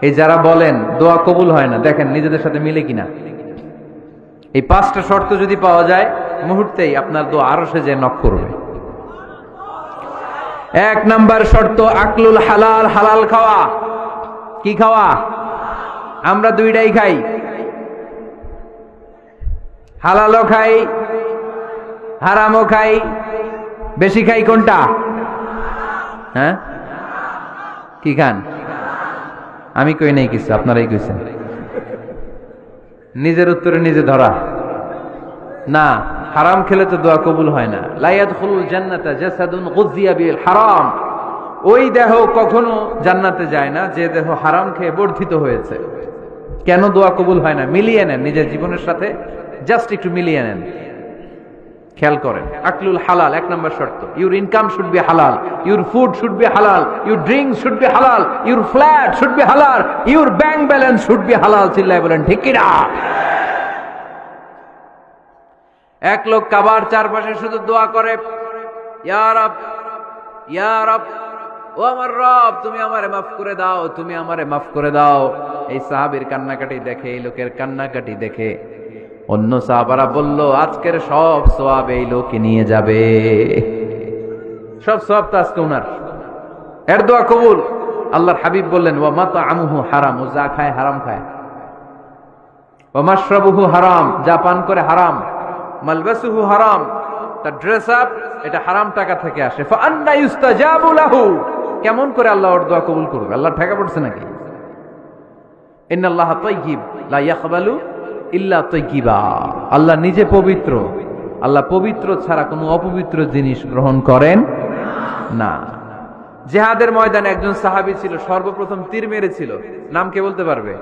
এই যারা বলেন দোয়া কবুল হয় না, দেখেন নিজেদের সাথে মিলে কিনা। এই 5টা শর্ত যদি পাওয়া যায়, মুহূর্তেই আপনার দোয়া আরশে যে নক করবে। 1 নাম্বার শর্ত আকলুল হালাল, হালাল খাওয়া। কি খাওয়া? আমরা দুইটাই খাই, হালালও খাই হারামও খাই। বেশি খাই কোনটা? হ্যাঁ, কি খান? আমি কই নাই কিছু, আপনারাই কইছেন। নিজের উত্তরে নিজে ধরা না। হারাম খেলে তো দোয়া কবুল হয় না। লা ইয়াদখুলুল জান্নাতা জাসাদুন গুযিয়া বিল হারাম। ওই দেহ কখনো জান্নাতে যায় না যে দেহ হারাম খেয়ে বর্ধিত হয়েছে। কেন দোয়া কবুল হয় না? মিলিয়ে নেন নিজের জীবনের সাথে, জাস্ট একটু মিলিয়ে নেন, খেয়াল করেন। আকলুল হালাল 1 নম্বর শর্ত। ইউর ইনকাম শুড বি হালাল, ইউর ফুড শুড বি হালাল, ইউর ড্রিঙ্ক শুড বি হালাল, ইউর ফ্ল্যাট শুড বি হালাল, your bank balance should be হালাল। চিল্লায় বলেন ঠিক কি না? এক লোক কাবার চারপাশে শুধু দোয়া করে, ইয়া রব, ইয়া রব, ও আমার রব, তুমি আমারে মাফ করে দাও, তুমি আমারে মাফ করে দাও। এই সাহাবীর কান্নাকাটি দেখে, এই লোকের কান্নাকাটি দেখে অন্য সাহাবারা বলল, আজকের সব সওয়াব এই লোকে নিয়ে যাবে। সব সওয়াব তো আজকে উনার। এর দোয়া কবুল। আল্লাহর হাবিব বললেন, ওয়া মাতআমুহু হারাম, ও যা খায় হারাম খায়। ওয়া মাশরাবুহু হারাম, যা পান করে হারাম। মালবাসুহু হারাম, তার ড্রেস আপ এটা হারাম টাকা থেকে আসে। ফা আন্না ইউস্তাজাবু লাহু, কেমন করে আল্লাহ ওর দোয়া কবুল করবে? আল্লাহ ঠেকা পড়ছে নাকি? ইন্নাল্লাহা তাইয়্যিব লা ইয়াকবালু ইল্লা তাইয়্যিবা। আল্লাহ নিজে পবিত্র, আল্লাহ পবিত্র ছাড়া কোনো অপবিত্র জিনিস গ্রহণ করেন না। জিহাদের ময়দানে একজন সাহাবী ছিল, সর্বপ্রথম তীর মেরেছিল। নাম কে বলতে পারবে?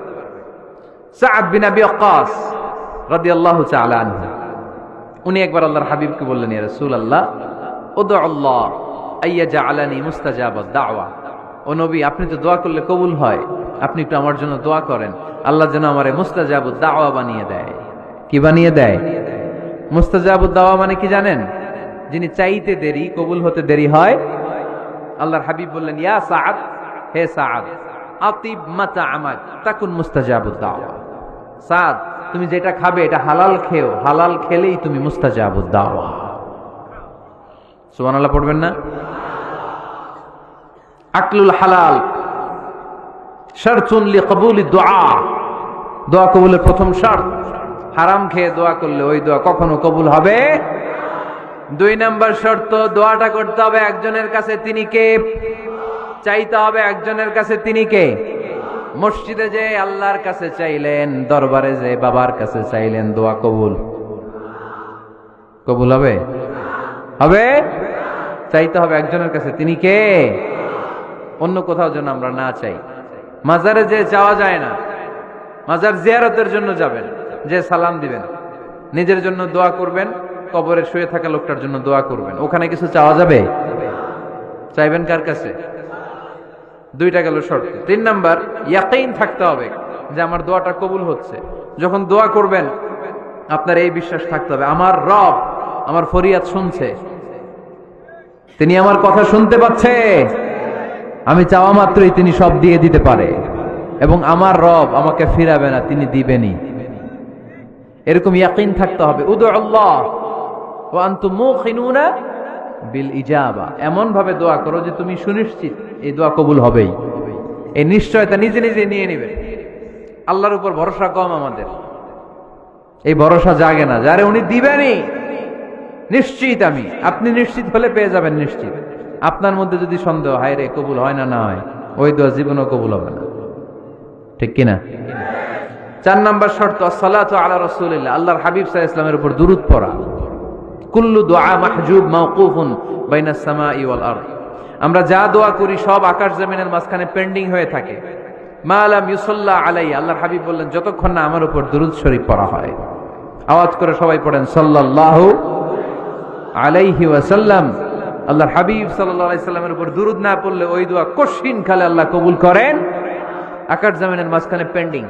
সাআদ বিন আবি ওয়াক্কাস রাদিয়াল্লাহু তাআলা আনহু। উনি একবার আল্লাহর হাবিবকে বললেন, ইয়া রাসূলুল্লাহ, উদু আল্লাহ আইয়াজআলানি মুস্তাজাবাদ দাওয়া। ও নবী, আপনি তো দোয়া করলে কবুল হয়, আপনি একটু আমার জন্য দোয়া করেন, আল্লাহ যেন আমারে মুস্তাজাবুদ দাওয়া বানিয়ে দেয়। কি বানিয়ে দেয়? মুস্তাজাবুদ দাওয়া মানে কি জানেন? যিনি চাইতে দেরি, কবুল হতে দেরি হয়। আল্লাহর হাবিব বললেন, ইয়া সাআদ, হে সাআদ, আতিব মাতআমাক তাকুন মুস্তাজাবুদ দাওয়া। সাআদ, তুমি যেটা খাবে এটা হালাল খেও, হালাল খেলেই তুমি মুস্তাজাবুদ দাওয়া। সুবহানাল্লাহ পড়বেন না? আকলুল হালাল শারতুন লিকবুলি দুআ, দোয়া কবুলের প্রথম শর্ত। হারাম খেয়ে দোয়া করলে ওই দোয়া কখনো কবুল হবে। 2 নাম্বার শর্ত, দোয়াটা করতে হবে একজনের কাছে, তিনি কে? চাইতে হবে একজনের কাছে, তিনি কে? মসজিদে যে আল্লাহর কাছে চাইলেন, দরবারে যে বাবার কাছে চাইলেন, দোয়া কবুল কবুল হবে? হবে? চাইতে হবে একজনের কাছে, তিনি কে? অন্য কোথাও যেন আমরা না চাই। মাজারে যে চাওয়া যায় না, মাজার জিয়ারতের জন্য যাবেন, যে সালাম দিবেন, নিজের জন্য দোয়া করবেন, কবরে শুয়ে থাকা লোকটার জন্য দোয়া করবেন। ওখানে কিছু চাওয়া যাবে? চাইবেন কার কাছে? 2টা গেল শর্ত। 3 নাম্বার, ইয়াকিন থাকতে হবে যে আমার দোয়াটা কবুল হচ্ছে। যখন দোয়া করবেন আপনার এই বিশ্বাস থাকতে হবে, আমার রব আমার ফরিয়াদ শুনছে, তিনি আমার কথা শুনতে পাচ্ছে, আমি চাওয়া মাত্রই তিনি সব দিয়ে দিতে পারে, এবং আমার রব আমাকে ফিরাবে না, তিনি দিবেনই। এরকম ইয়াকিন থাকতে হবে। উদু আল্লাহ ওয়া আনতুম মুকিনুনা বিল ইজাবা, এমন ভাবে দোয়া করো যে তুমি সুনিশ্চিত এই দোয়া কবুল হবেই। এই নিশ্চয়তা নিজে নিজে নিয়ে নেবে। আল্লাহর উপর ভরসা কম আমাদের, এই ভরসা জাগে না, যারে উনি দিবেনই নিশ্চিত আমি। আপনি নিশ্চিত হলে পেয়ে যাবেন নিশ্চিত। আপনার মধ্যে যদি সন্দেহ, হায় রে কবুল হয় না, না হয়, ওই দোয়া জীবনও কবুল হবে না। ঠিক কিনা? 4 নাম্বার শর্ত, আসসালাতু আলা রাসূলিল্লাহ, আল্লাহর হাবিব সাল্লাল্লাহু আলাইহি ওয়াসাল্লামের উপর দুরূদ পড়া। কুল্লু দুআ মাহজুব মাওকুফুন বাইনাস সামাই ওয়াল আরদ। আমরা যা দোয়া করি সব আকাশ জমিনের মাঝখানে পেন্ডিং হয়ে থাকে। মা লাম ইউসাল্লা আলাইহি, আল্লাহর হাবিব বললেন, যতক্ষণ না আমার উপর দুরূদ শরীফ পড়া হয়। আওয়াজ করে সবাই পড়েন, সাল্লাল্লাহু আলাইহি ওয়াসাল্লাম। আল্লাহর হাবিব সাল্লাল্লাহু আলাইহি সাল্লামের উপর দুরূদ না পড়লে ওই দোয়া কঠিন কালে আল্লাহ কবুল করেন। আকাশ জমিনের মাঝখানে পেন্ডিং।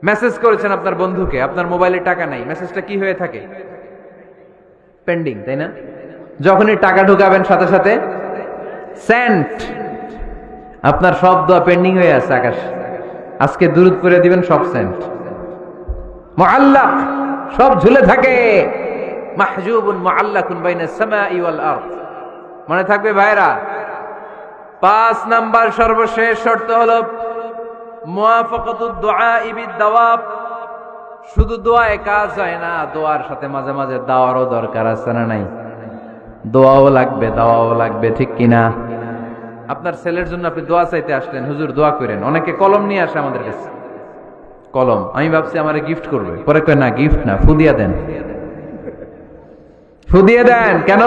মেসেজ করেছেন আপনার বন্ধুকে, আপনার মোবাইলে টাকা নাই, মেসেজটা কি হয়ে থাকে? পেন্ডিং, তাই না? যখনই টাকা ঢুকাবেন সাথে সাথে সেন্ট। আপনার সব দোয়া পেন্ডিং হয়ে আছে আকাশ, আজকে দুরূদ করে দিবেন সব সেন্ট মুআল্লাক, সব ঝুলে থাকে। মাহজুবুন মুআল্লাকুন বাইনাস সামাই ওয়াল আরদ। মনে থাকবে ভাইরা, 5 নাম্বার সর্বশেষ শর্ত হলো মুওয়াফাকাতুদ দুআই বিদ-দাওয়াব। শুধু দোয়ায় কাজ হয় না, দোয়ার সাথে মাঝে মাঝে দাওয়ারও দরকার আছে না নাই? দোয়াও লাগবে, দাওয়াও লাগবে, ঠিক কিনা? আপনার ছেলের জন্য আপনি দোয়া চাইতে আসলেন, হুজুর দোয়া করেন। অনেকে কলম নিয়ে আসে আমাদের কাছে, কলম। আমি ভাবছি আমারে গিফট করবে, পরে কয় না, গিফট না, ফুদিয়া দেন, ফুদিয়ে দেন। কেন?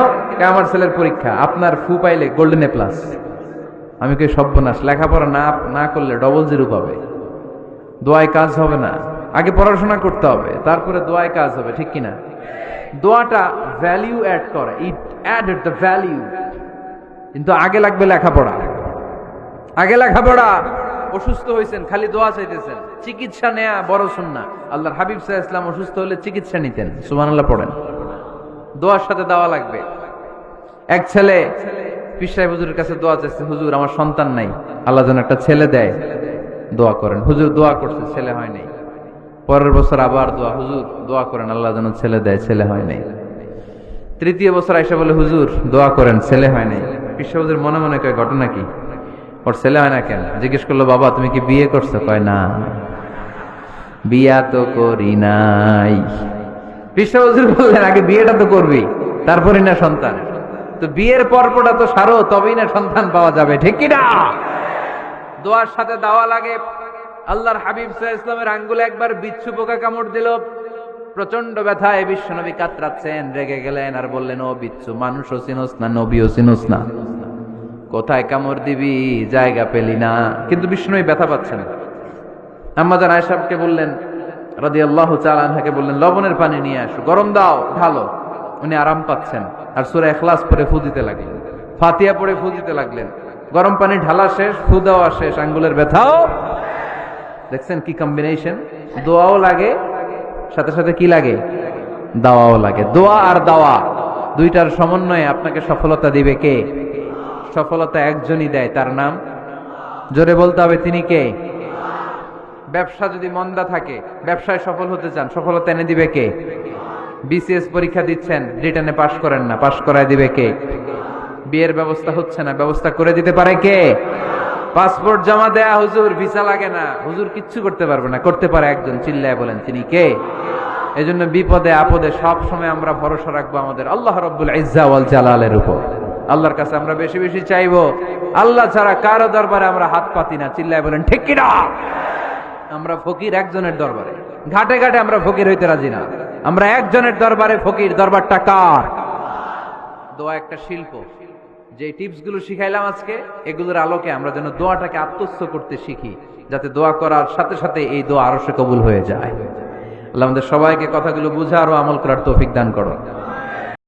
আমার ছেলের পরীক্ষা, আপনার ফু পাইলে গোল্ডেন এ প্লাস। আমি কই সর্বনাশ, লেখাপড়া না করলে ডবল জিরো পাবে, দোয়ায় কাজ হবে না। আগে পড়াশোনা করতে হবে, তারপরে দোয়ায় কাজ হবে, ঠিক কিনা? দোয়াটা ভ্যালিউ অ্যাড করে, ইট অ্যাডেড দ্য ভ্যালিউ। কিন্তু আগে লাগবে লেখাপড়া, আগে লেখাপড়া। অসুস্থ হয়েছেন, খালি দোয়া চাইতেছেন, চিকিৎসা নেয়া বড় সুন্নাহ। আল্লাহর হাবিব সাল্লাল্লাহু আলাইহি ওয়াসাল্লাম অসুস্থ হলে চিকিৎসা নিতেন, সুবহানাল্লাহ পড়েন। দোয়ার সাথে দেওয়া লাগবে। এক ছেলে পীর সাহেব হুজুরের কাছে দোয়া চাইছে, হুজুর আমার সন্তান নাই, আল্লাহ যেন একটা ছেলে দেয়, দোয়া করেন। হুজুর দোয়া করছে, ছেলে হয় নাই। পরের বছর আবার দোয়া, হুজুর দোয়া করেন আল্লাহ যেন ছেলে দেয়, ছেলে হয় নাই। তৃতীয় বছর আইসা বলে, হুজুর দোয়া করেন, ছেলে হয় নাই। পীর সাহেব হুজুর মনে মনে কয়, ঘটনা কি? ওর ছেলে হয় না কেন? জিজ্ঞেস করলো, বাবা তুমি কি বিয়ে করছো? কয় না, বিয়া তো করি নাই। পীর সাহেব হুজুর বললেন, আগে বিয়েটা তো করবি, তারপরই না সন্তান। তো বিয়ের পর্বটা তো সারো, তবেই না সন্তান পাওয়া যাবে, ঠিক কিনা? দোয়ার সাথে দেওয়া লাগে। আল্লাহর হাবিব সাল্লাল্লাহু আলাইহি ওয়াসাল্লামের আঙ্গুলে একবার বিচ্ছু পোকা কামড় দিল, প্রচন্ড ব্যথায় বিশ্বনবী কাতরাচ্ছেন, রেগে গেলেন আর বললেন, ও বিচ্ছু, মানুষও চিনোস না, নবীও চিনোস না, কোথায় কামড় দিবি, জায়গা পেলি না। কিন্তু বিশ্বনবী ব্যথা পাচ্ছেন। আম্মা জান আয়েশাকে বললেন, রাদিয়াল্লাহু তাআলা আনহাকে বললেন, লবণের পানি নিয়ে আসো, গরম দাও, ঢালো। উনি আরাম পাচ্ছেন আর সূরা ইখলাস পড়ে ফু দিতে লাগলেন, ফাতিহা পড়ে ফু দিতে লাগলেন। গরম পানি ঢালা শেষ, ফু দেওয়া শেষ, আঙ্গুলের ব্যথাও। দেখছেন কি কম্বিনেশন? দোয়াও লাগে, সাথে সাথে কি লাগে? দাওয়াও লাগে। দোয়া আর দাওয়া দুইটার সমন্বয়ে আপনাকে সফলতা দিবে কে? সফলতা একজনই দেয়, তার নাম, জোরে বলতে হবে, তিনি কে? ব্যবসা যদি মন্দা থাকে, ব্যবসায় সফল হতে চান, সফলতা এনে দিবে কে? বিসিএস পরীক্ষা দিচ্ছেন, রিটেনে পাশ করেন না, পাশ করায় দিবে কে? বিয়ের ব্যবস্থা হচ্ছে না, ব্যবস্থা করে দিতে পারে কে? পাসপোর্ট জমা দেয়া, হুজুর ভিসা লাগে না, হুজুর কিচ্ছু করতে পারবে না, করতে পারে একজন, চিল্লায় বলেন তিনি কে? এজন্য বিপদে আপদে সব সময় আমরা ভরসা রাখবো আমাদের আল্লাহ রাব্বুল ইজ্জা ওয়াল জালালের উপর। আল্লাহর কাছে আমরা বেশি বেশি চাইবো। আল্লাহ ছাড়া কারো দরবারে আমরা হাত পাতি না, চিল্লায় বলেন ঠিক কি না? আমরা ফকির একজনের দরবারে, ঘাটে ঘাটে আমরা ফকির হইতে রাজি না, আমরা একজনের দরবারে ফকির। দরবারটা কার? দোয়া একটা শিল্প। যে টিপস গুলো শিখাইলাম আজকে, এগুলোর আলোকে আমরা যেন দোয়াটাকে আত্মস্থ করতে শিখি, যাতে দোয়া করার সাথে সাথে এই দোয়া আরো সে কবুল হয়ে যায়। আল্লাহ আমাদের সবাইকে কথাগুলো বুঝার ও আমল করার তৌফিক দান করো।